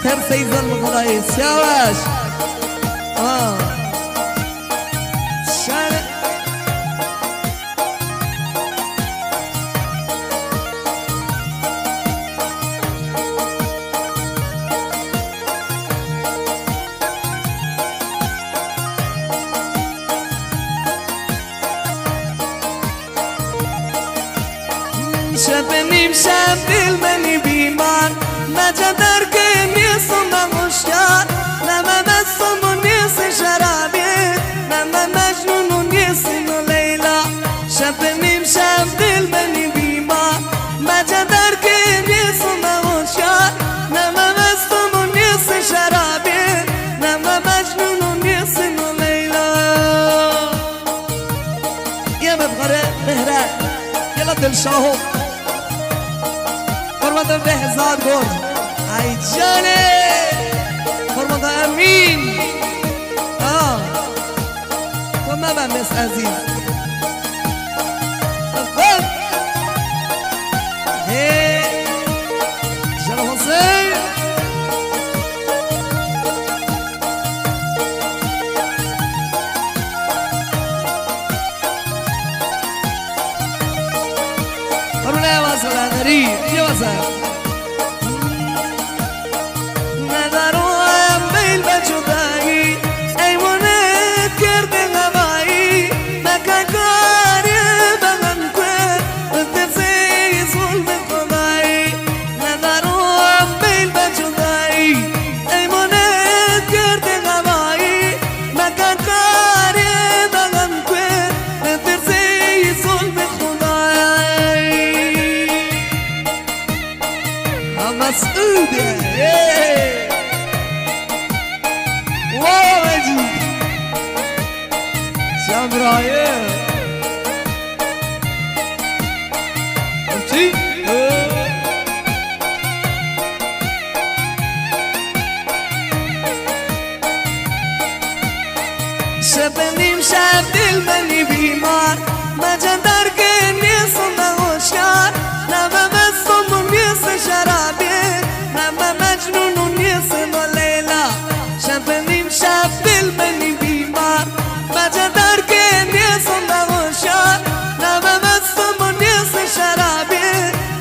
ترسي ظلم خلاص سواش شارع شبنیم شب دل منی بیمار مجدر که نیستم بخوشیار نمه مستم و نیست شرابی نمه مجنون و نیستم و لیلا شبنیم شب دل منی بیمار مجدر که نیستم بخوشیار نمه مستم و نیست شرابی نمه مجنون و نیستم و لیلا یه مبغره مهره یلا دل شاهو فرماده به هزار گل ای جانه فرماده امین تو مبمس عزیز افضل هی جناب حسین فرماده یه واسه لندری یه واسه مسعوده واجی شمرایه چی؟ شبنیم شب دل منی بیمار مجدر که نیستم بخوشیار نمه مستم و نیست شرابی نمه مجنون و نیستم و لیلا شبنیم شب دل منی بیمار مجدر که نیستم بخوشیار نمه مستم و نیست شرابی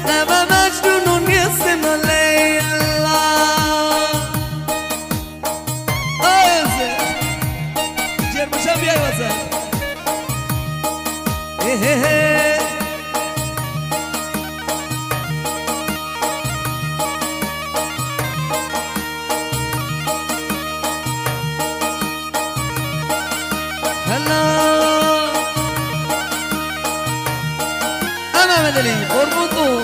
نمه مجنون و نیستم و لیلا آیزه جرمشم بیای واسه أنا مدلي اربطوا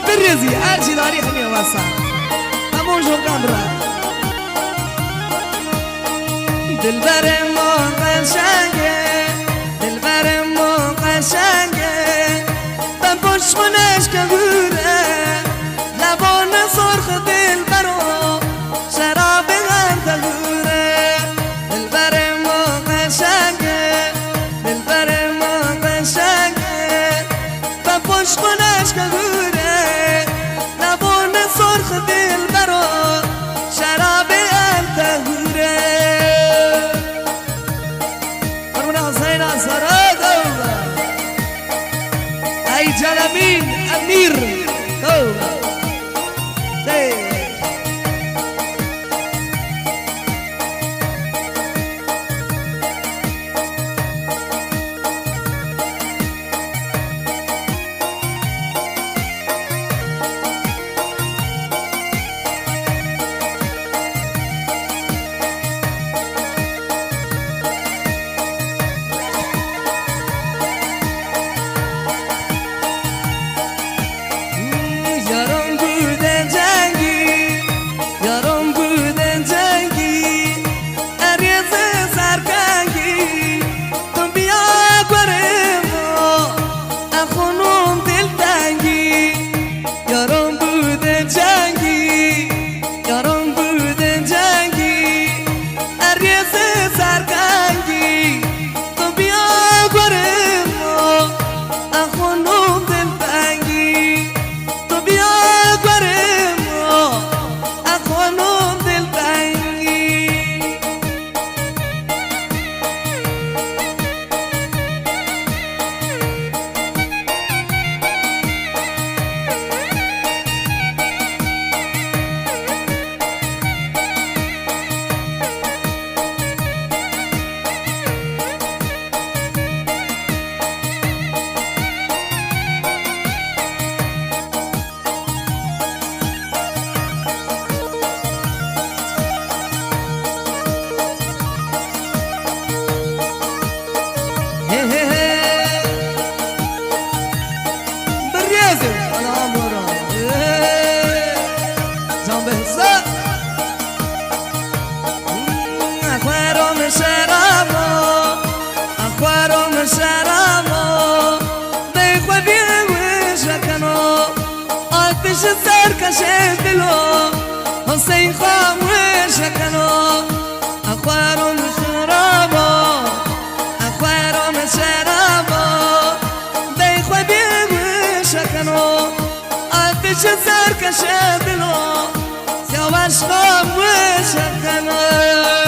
برزي أجي داري حمي واسع همون جو كامرا دلبر ما قشنگه دلبر ما قشنگه من پشت خونش که گوره لبان سرخ دلبرو شراب غرد گوره دلبر ما قشنگه دلبر ما قشنگه من پشت خونش که گوره سرخ دل برا شراب التهوره فرمونا حسین آسارا دوبا ای جلمین امیر دوبا سرکش دلو حسین خاموش کنو اخوارم شرابا اخوارم شرابا بی خوابی کنو آتش سرکش دلو سیاوش خاموش کنو